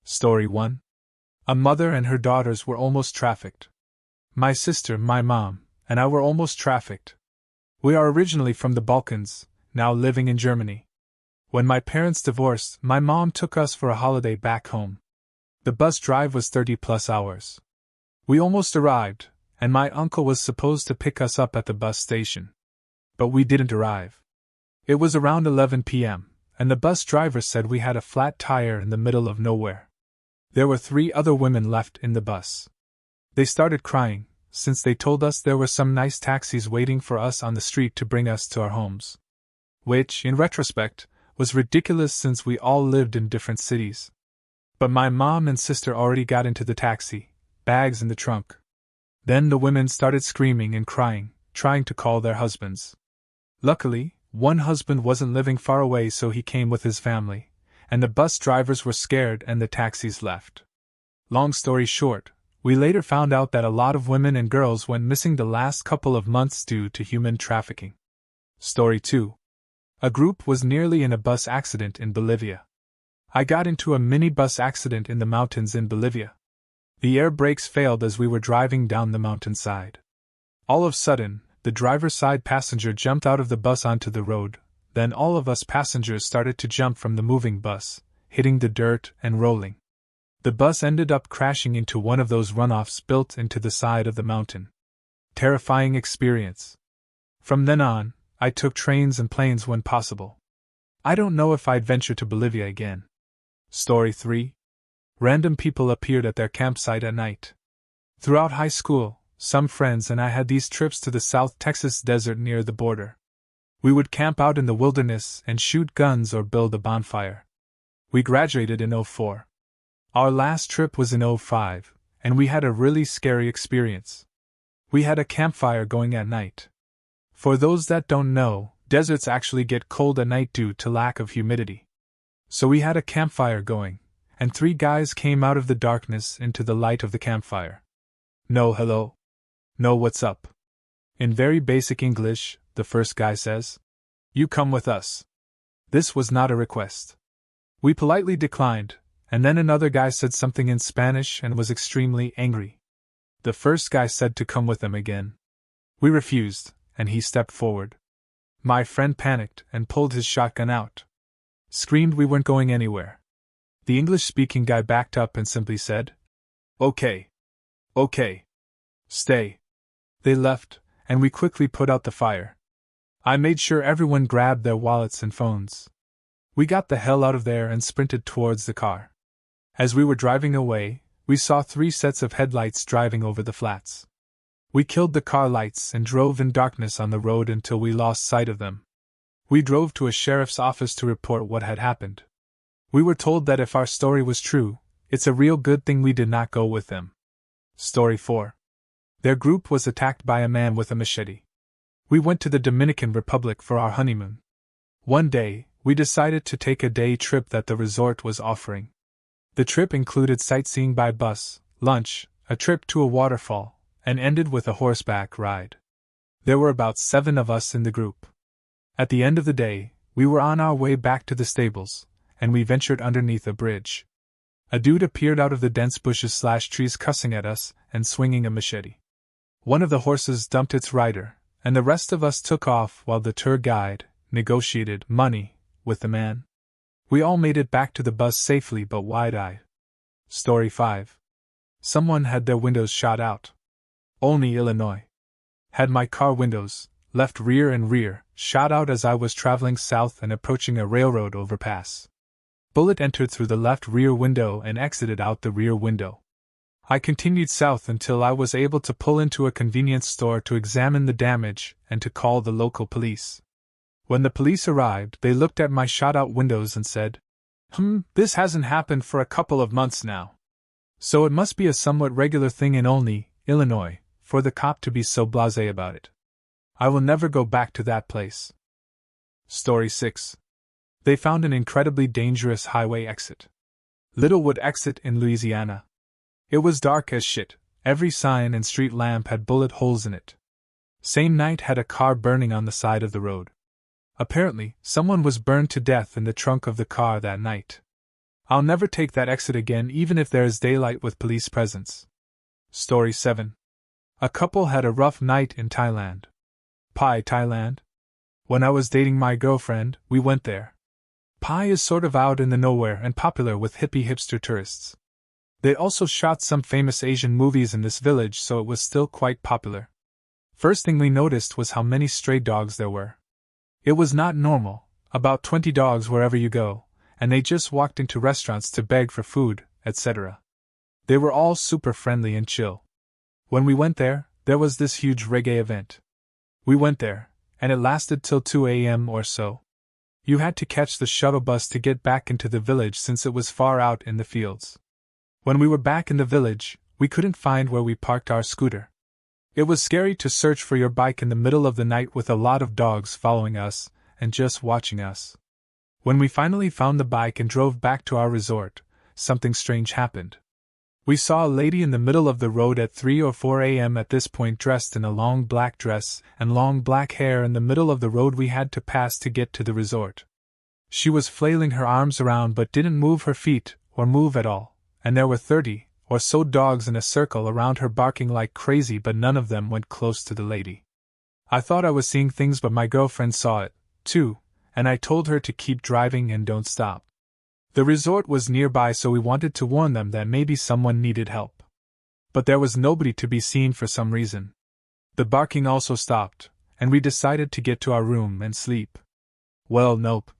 Story 1. A mother and her daughters were almost trafficked. My sister, my mom, and I were almost trafficked. We are originally from the Balkans, now living in Germany. When my parents divorced, my mom took us for a holiday back home. The bus drive was 30+ hours. We almost arrived, and my uncle was supposed to pick us up at the bus station. But we didn't arrive. It was around 11 p.m., and the bus driver said we had a flat tire in the middle of nowhere. There were 3 other women left in the bus. They started crying, since they told us there were some nice taxis waiting for us on the street to bring us to our homes. Which, in retrospect, was ridiculous since we all lived in different cities. But my mom and sister already got into the taxi, bags in the trunk. Then the women started screaming and crying, trying to call their husbands. Luckily, one husband wasn't living far away, so he came with his family, and the bus drivers were scared and the taxis left. Long story short, we later found out that a lot of women and girls went missing the last couple of months due to human trafficking. Story 2. A group was nearly in a bus accident in Bolivia. I got into a minibus accident in the mountains in Bolivia. The air brakes failed as we were driving down the mountainside. All of a sudden, the driver's side passenger jumped out of the bus onto the road. Then all of us passengers started to jump from the moving bus, hitting the dirt and rolling. The bus ended up crashing into one of those runoffs built into the side of the mountain. Terrifying experience. From then on, I took trains and planes when possible. I don't know if I'd venture to Bolivia again. Story 3. Random people appeared at their campsite at night. Throughout high school, some friends and I had these trips to the South Texas desert near the border. We would camp out in the wilderness and shoot guns or build a bonfire. We graduated in 2004. Our last trip was in 2005, and we had a really scary experience. We had a campfire going at night. For those that don't know, deserts actually get cold at night due to lack of humidity. So we had a campfire going, and 3 guys came out of the darkness into the light of the campfire. No hello. No what's up. In very basic English, the first guy says, "You come with us." This was not a request. We politely declined, and then another guy said something in Spanish and was extremely angry. The first guy said to come with him again. We refused, and he stepped forward. My friend panicked and pulled his shotgun out. Screamed we weren't going anywhere. The English-speaking guy backed up and simply said, "Okay. Okay. Stay." They left, and we quickly put out the fire. I made sure everyone grabbed their wallets and phones. We got the hell out of there and sprinted towards the car. As we were driving away, we saw 3 sets of headlights driving over the flats. We killed the car lights and drove in darkness on the road until we lost sight of them. We drove to a sheriff's office to report what had happened. We were told that if our story was true, it's a real good thing we did not go with them. Story 4. Their group was attacked by a man with a machete. We went to the Dominican Republic for our honeymoon. One day, we decided to take a day trip that the resort was offering. The trip included sightseeing by bus, lunch, a trip to a waterfall, and ended with a horseback ride. There were about 7 of us in the group. At the end of the day, we were on our way back to the stables, and we ventured underneath a bridge. A dude appeared out of the dense bushes/trees cussing at us and swinging a machete. One of the horses dumped its rider, and the rest of us took off while the tour guide negotiated money with the man. We all made it back to the bus safely but wide-eyed. Story 5. Someone had their windows shot out. Olney, Illinois. Had my car windows, left rear and rear, shot out as I was traveling south and approaching a railroad overpass. Bullet entered through the left rear window and exited out the rear window. I continued south until I was able to pull into a convenience store to examine the damage and to call the local police. When the police arrived, they looked at my shot-out windows and said, "This hasn't happened for a couple of months now. So it must be a somewhat regular thing in Olney, Illinois, for the cop to be so blasé about it. I will never go back to that place." Story 6. They found an incredibly dangerous highway exit. Littlewood exit in Louisiana. It was dark as shit, every sign and street lamp had bullet holes in it. Same night had a car burning on the side of the road. Apparently, someone was burned to death in the trunk of the car that night. I'll never take that exit again even if there is daylight with police presence. Story 7. A couple had a rough night in Thailand. Pai, Thailand? When I was dating my girlfriend, we went there. Pai is sort of out in the nowhere and popular with hippie hipster tourists. They also shot some famous Asian movies in this village, so it was still quite popular. First thing we noticed was how many stray dogs there were. It was not normal, about 20 dogs wherever you go, and they just walked into restaurants to beg for food, etc. They were all super friendly and chill. When we went there was this huge reggae event. We went there, and it lasted till 2 a.m. or so. You had to catch the shuttle bus to get back into the village since it was far out in the fields. When we were back in the village, we couldn't find where we parked our scooter. It was scary to search for your bike in the middle of the night with a lot of dogs following us and just watching us. When we finally found the bike and drove back to our resort, something strange happened. We saw a lady in the middle of the road at 3 or 4 a.m. at this point dressed in a long black dress and long black hair in the middle of the road we had to pass to get to the resort. She was flailing her arms around but didn't move her feet or move at all, and there were 30 or so dogs in a circle around her barking like crazy, but none of them went close to the lady. I thought I was seeing things, but my girlfriend saw it, too, and I told her to keep driving and don't stop. The resort was nearby, so we wanted to warn them that maybe someone needed help. But there was nobody to be seen for some reason. The barking also stopped, and we decided to get to our room and sleep. Well, nope.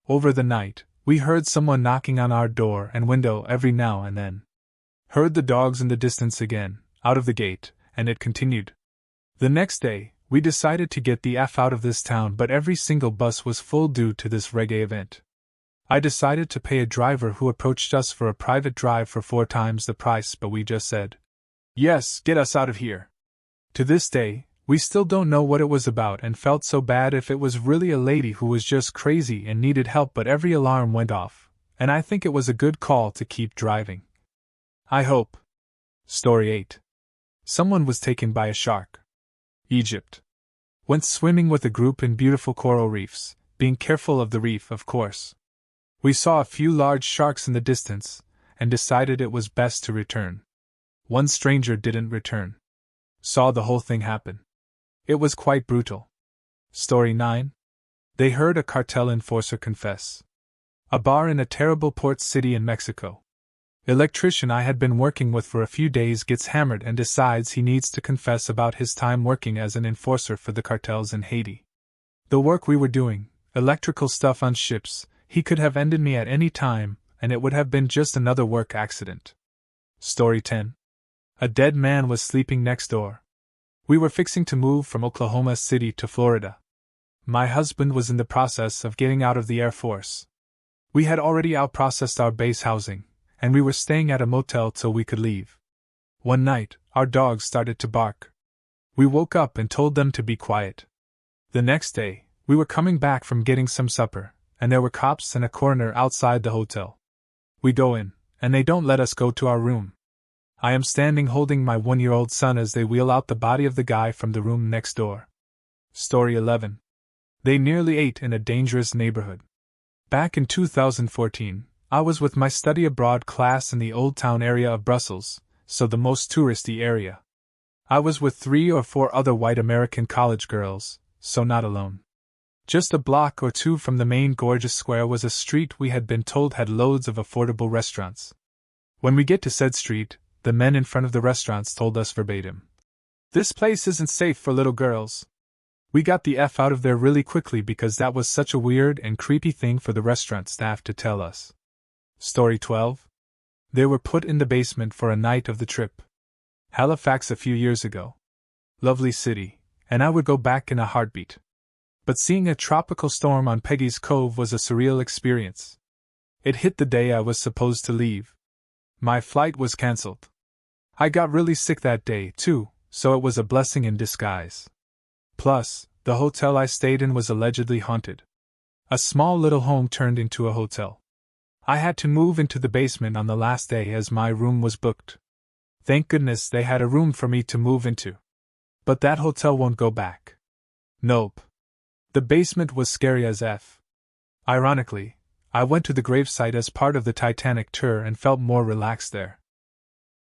Over the night, we heard someone knocking on our door and window every now and then. Heard the dogs in the distance again, out of the gate, and it continued. The next day, we decided to get the F out of this town, but every single bus was full due to this reggae event. I decided to pay a driver who approached us for a private drive for 4 times the price, but we just said, "Yes, get us out of here." To this day, we still don't know what it was about and felt so bad if it was really a lady who was just crazy and needed help, but every alarm went off, and I think it was a good call to keep driving. I hope. Story 8. Someone was taken by a shark. Egypt. Went swimming with a group in beautiful coral reefs, being careful of the reef, of course. We saw a few large sharks in the distance, and decided it was best to return. One stranger didn't return. Saw the whole thing happen. It was quite brutal. Story 9. They heard a cartel enforcer confess. A bar in a terrible port city in Mexico. Electrician I had been working with for a few days gets hammered and decides he needs to confess about his time working as an enforcer for the cartels in Haiti. The work we were doing, electrical stuff on ships, he could have ended me at any time, and it would have been just another work accident. Story 10. A dead man was sleeping next door. We were fixing to move from Oklahoma City to Florida. My husband was in the process of getting out of the Air Force. We had already outprocessed our base housing, and we were staying at a motel till we could leave. One night, our dogs started to bark. We woke up and told them to be quiet. The next day, we were coming back from getting some supper, and there were cops and a coroner outside the hotel. We go in, and they don't let us go to our room. I am standing holding my 1-year-old son as they wheel out the body of the guy from the room next door. Story 11. They nearly ate in a dangerous neighborhood. Back in 2014, I was with my study abroad class in the Old Town area of Brussels, so the most touristy area. I was with 3 or 4 other white American college girls, so not alone. Just a block or 2 from the main gorgeous square was a street we had been told had loads of affordable restaurants. When we get to said street, the men in front of the restaurants told us verbatim, "This place isn't safe for little girls." We got the F out of there really quickly because that was such a weird and creepy thing for the restaurant staff to tell us. Story 12. They were put in the basement for a night of the trip. Halifax a few years ago. Lovely city, and I would go back in a heartbeat. But seeing a tropical storm on Peggy's Cove was a surreal experience. It hit the day I was supposed to leave. My flight was cancelled. I got really sick that day, too, so it was a blessing in disguise. Plus, the hotel I stayed in was allegedly haunted. A small little home turned into a hotel. I had to move into the basement on the last day as my room was booked. Thank goodness they had a room for me to move into. But that hotel won't go back. Nope. The basement was scary as F. Ironically, I went to the gravesite as part of the Titanic tour and felt more relaxed there.